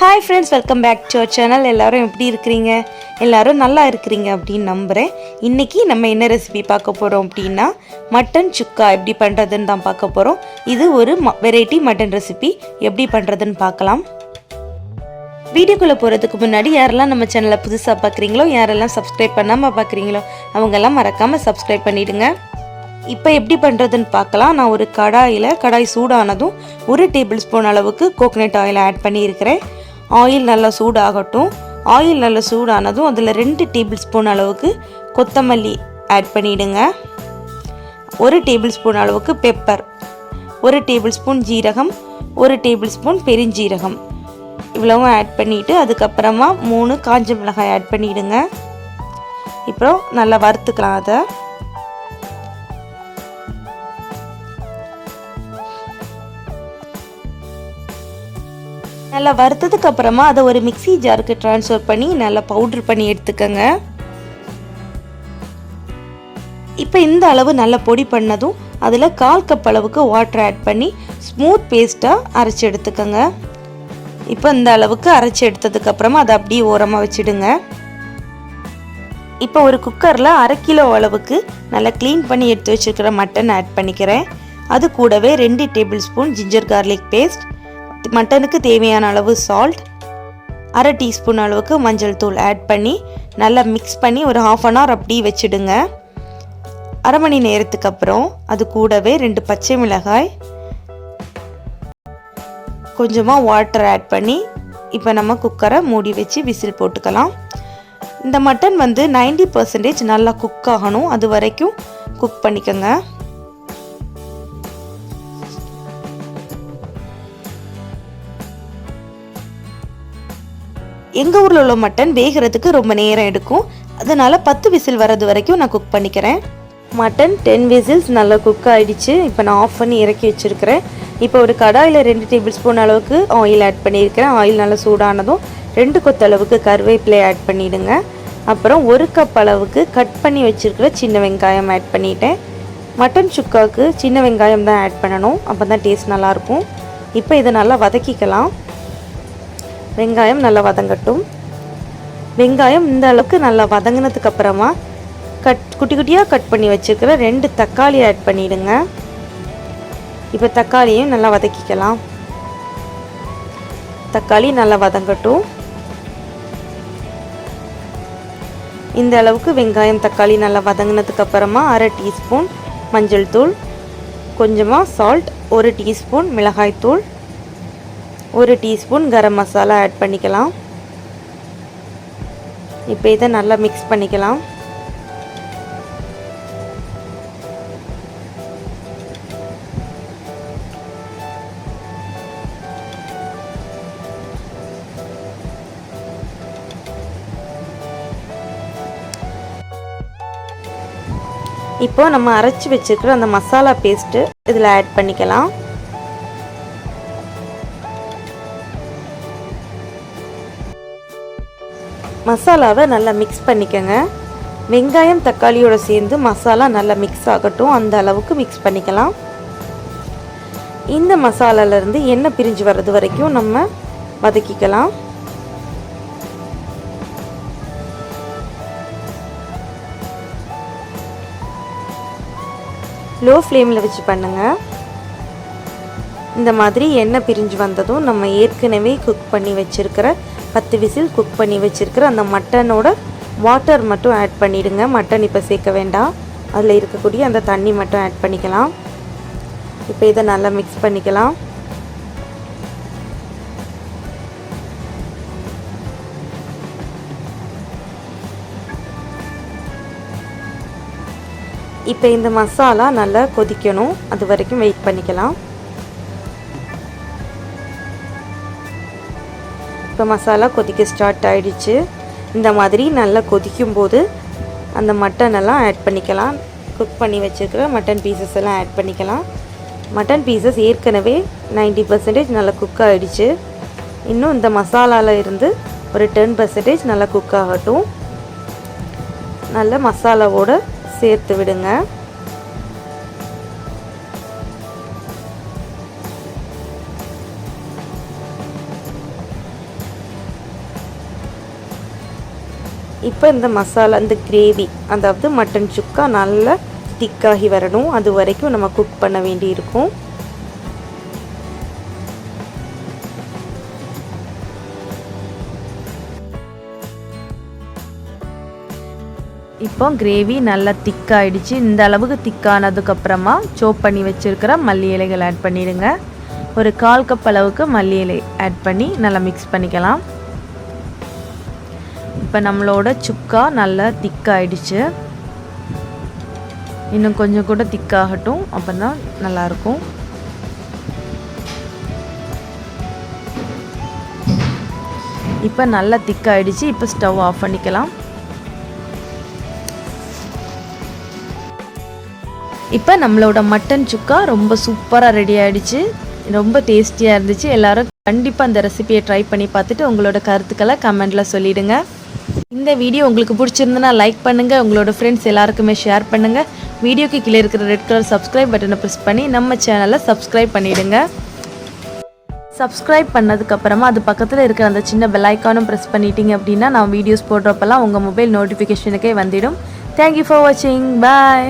Hi friends, welcome back to our channel. எல்லாரும் எப்படி இருக்கீங்க? எல்லாரும் நல்லா இருக்கீங்க அப்படி நம்புறேன். இன்னைக்கு நம்ம என்ன ரெசிபி பார்க்க போறோம் அப்படினா மட்டன் சுக்கா எப்படி பண்றதுன்னு தான் பார்க்க போறோம். இது ஒரு வெரைட்டி மட்டன் ரெசிபி. எப்படி பண்றதுன்னு பார்க்கலாம். வீடியோக்குள்ள போறதுக்கு முன்னாடி யாரெல்லாம் நம்ம சேனலை புதுசா பார்க்கறீங்களோ, யாரெல்லாம் சப்ஸ்கிரைப் பண்ணாம பார்க்கறீங்களோ அவங்க எல்லாம் மறக்காம சப்ஸ்கிரைப் பண்ணிடுங்க. இப்போ எப்படி பண்ணுறதுன்னு பார்க்கலாம். நான் ஒரு கடாய் சூடானதும் 1 டேபிள் ஸ்பூன் அளவுக்கு கோகனட் ஆயில் ஆட் பண்ணியிருக்கிறேன். ஆயில் நல்லா சூடாகட்டும். ஆயில் நல்லா சூடானதும் அதில் 2 டேபிள் ஸ்பூன் அளவுக்கு கொத்தமல்லி ஆட் பண்ணிவிடுங்க. 1 டேபிள் ஸ்பூன் அளவுக்கு பெப்பர், 1 டேபிள் ஸ்பூன் ஜீரகம், 1 டேபிள் ஸ்பூன் பெருஞ்சீரகம் இவ்வளவும் ஆட் பண்ணிவிட்டு அதுக்கப்புறமா 3 காஞ்ச மிளகாய் ஆட் பண்ணிவிடுங்க. இப்போ நல்லா வறுத்துக்கலாம். அதை நல்லா வறுத்ததுக்கு அப்புறமா அதை ஒரு மிக்ஸி ஜாருக்கு ட்ரான்ஸ்ஃபர் பண்ணி நல்லா பவுடர் பண்ணி எடுத்துக்கோங்க. இப்போ இந்த அளவு நல்லா பொடி பண்ணதும் அதில் 1/4 கப் அளவுக்கு வாட்டர் ஆட் பண்ணி ஸ்மூத் பேஸ்ட்டாக அரைச்சி எடுத்துக்கோங்க. இப்போ இந்த அளவுக்கு அரைச்சி எடுத்ததுக்கு அப்புறமா அதை அப்படியே ஓரமாக வச்சுடுங்க. இப்போ ஒரு குக்கரில் 1/2 கிலோ அளவுக்கு நல்லா க்ளீன் பண்ணி எடுத்து வச்சுருக்கிற மட்டன் ஆட் பண்ணிக்கிறேன். அது கூடவே 2 tablespoon ginger garlic paste, மட்டனுக்கு தேவையான அளவு சால்ட், 1/2 டீஸ்பூன் அளவுக்கு மஞ்சள் தூள் ஆட் பண்ணி நல்லா மிக்ஸ் பண்ணி ஒரு 1/2 hour அப்படியே வச்சுடுங்க. 1/2 மணி நேரத்துக்கு அப்புறம் அது கூடவே 2 பச்சை மிளகாய், கொஞ்சமாக வாட்டர் ஆட் பண்ணி இப்போ நம்ம குக்கரை மூடி வச்சு விசில் போட்டுக்கலாம். இந்த மட்டன் 90% நல்லா குக் ஆகணும். அது வரைக்கும் குக் பண்ணிக்கோங்க. எங்கள் ஊரில் உள்ள மட்டன் வேகிறதுக்கு ரொம்ப நேரம் எடுக்கும். அதனால் 10 விசில் வர்றது வரைக்கும் நான் குக் பண்ணிக்கிறேன். மட்டன் 10 விசில்ஸ் நல்லா குக் ஆகிடுச்சு. இப்போ நான் ஆஃப் பண்ணி இறக்கி வச்சுருக்கிறேன். இப்போ ஒரு கடாயில் 2 டேபிள் ஸ்பூன் அளவுக்கு ஆயில் ஆட் பண்ணியிருக்கிறேன். ஆயில் நல்லா சூடானதும் 2 கொத்து அளவுக்கு கருவேப்பிலை ஆட் பண்ணிவிடுங்க. அப்புறம் 1 கப் அளவுக்கு கட் பண்ணி வச்சுருக்கிற சின்ன வெங்காயம் ஆட் பண்ணிட்டேன். மட்டன் சுக்காவுக்கு சின்ன வெங்காயம் தான் ஆட் பண்ணணும், அப்போ தான் டேஸ்ட் நல்லாயிருக்கும். இப்போ இதை நல்லா வதக்கிக்கலாம். வெங்காயம் நல்லா வதங்கட்டும். வெங்காயம் இந்த அளவுக்கு நல்லா வதங்கினதுக்கு அப்புறமா குட்டி குட்டியாக கட் பண்ணி வச்சுருக்கிற 2 தக்காளி ஆட் பண்ணிவிடுங்க. இப்போ தக்காளியும் நல்லா வதக்கிக்கலாம். தக்காளி நல்லா வதங்கட்டும். இந்த அளவுக்கு வெங்காயம் தக்காளி நல்லா வதங்கினதுக்கு அப்புறமா 1/2 டீஸ்பூன் மஞ்சள் தூள், கொஞ்சமாக சால்ட், 1 டீஸ்பூன் மிளகாய் தூள், 1 டீஸ்பூன் கரம் மசாலா ஆட் பண்ணிக்கலாம். இப்போ இதை நல்லா மிக்ஸ் பண்ணிக்கலாம். இப்போ நம்ம அரைச்சி வச்சிருக்கிற அந்த மசாலா பேஸ்ட்டு இதில் ஆட் பண்ணிக்கலாம். மசாலாவை நல்லா மிக்ஸ் பண்ணிக்கோங்க. வெங்காயம் தக்காளியோடு சேர்ந்து மசாலா நல்லா மிக்ஸ் ஆகட்டும். அந்த அளவுக்கு மிக்ஸ் பண்ணிக்கலாம். இந்த மசாலாலேருந்து எண்ணெய் பிரிஞ்சு வர்றது வரைக்கும் நம்ம வதக்கிக்கலாம். லோ ஃப்ளேமில் வச்சு பண்ணுங்கள். இந்த மாதிரி எண்ணெய் பிரிஞ்சு வந்ததும் நம்ம ஏற்கனவே குக் பண்ணி வச்சுருக்கிற 10 விசில் குக் பண்ணி வச்சுருக்கிற அந்த மட்டனோட வாட்டர் மட்டும் ஆட் பண்ணிவிடுங்க. மட்டன் இப்போ சேர்க்க வேண்டாம், அதில் இருக்கக்கூடிய அந்த தண்ணி மட்டும் ஆட் பண்ணிக்கலாம். இப்போ இதை நல்லா மிக்ஸ் பண்ணிக்கலாம். இப்போ இந்த மசாலா நல்லா கொதிக்கணும், அது வரைக்கும் வெயிட் பண்ணிக்கலாம். இப்போ மசாலா கொதிக்க ஸ்டார்ட் ஆகிடுச்சு. இந்த மாதிரி நல்லா கொதிக்கும்போது அந்த மட்டனெல்லாம் ஆட் பண்ணிக்கலாம். குக் பண்ணி வச்சுருக்கிற மட்டன் பீசஸ் எல்லாம் ஆட் பண்ணிக்கலாம். மட்டன் பீசஸ் ஏற்கனவே 90% நல்லா குக் ஆகிடுச்சு. இன்னும் இந்த மசாலாவில் இருந்து ஒரு 10% நல்லா குக் ஆகட்டும். நல்லா மசாலாவோடு சேர்த்து விடுங்க. இப்போ இந்த மசாலா, இந்த கிரேவி, அதாவது மட்டன் சுக்கா நல்லா திக்காகி வரணும். அது வரைக்கும் நம்ம குக் பண்ண வேண்டி இருக்கும். இப்போ கிரேவி நல்லா திக்காயிடுச்சு. இந்த அளவுக்கு திக்கானதுக்கப்புறமா சோப் பண்ணி வச்சுருக்கிற மல்லி இலைகள் ஆட் பண்ணிடுங்க. ஒரு 1/4 கப் அளவுக்கு மல்லி இலை ஆட் பண்ணி நல்லா மிக்ஸ் பண்ணிக்கலாம். இப்போ நம்மளோட சுக்கா நல்லா திக்காயிடுச்சு. இன்னும் கொஞ்சம் கூட திக்காகட்டும், அப்போ தான் நல்லாயிருக்கும். இப்போ நல்லா திக்காயிடுச்சு. இப்போ ஸ்டவ் ஆஃப் பண்ணிக்கலாம். இப்போ நம்மளோட மட்டன் சுக்கா ரொம்ப சூப்பராக ரெடி ஆகிடுச்சு. ரொம்ப டேஸ்டியாக இருந்துச்சு. எல்லோரும் கண்டிப்பாக அந்த ரெசிபியை ட்ரை பண்ணி பார்த்துட்டு உங்களோட கருத்துக்களை கமெண்டில் சொல்லிவிடுங்க. இந்த வீடியோ உங்களுக்கு பிடிச்சிருந்துன்னா லைக் பண்ணுங்கள், உங்களோட ஃப்ரெண்ட்ஸ் எல்லாருக்குமே ஷேர் பண்ணுங்கள். வீடியோக்கு கீழே இருக்கிற ரெட் கலர் சப்ஸ்கிரைப் பட்டனை ப்ரெஸ் பண்ணி நம்ம சேனலை சப்ஸ்கிரைப் பண்ணிவிடுங்க. சப்ஸ்கிரைப் பண்ணதுக்கப்புறமா அது பக்கத்தில் இருக்கிற அந்த சின்ன பெல் ஐக்கானும் ப்ரெஸ் பண்ணிட்டீங்க அப்படின்னா நான் வீடியோஸ் போடுறப்பெல்லாம் உங்கள் மொபைல் நோட்டிஃபிகேஷனுக்கே வந்துடும். தேங்க்யூ ஃபார் வாட்சிங். பாய்.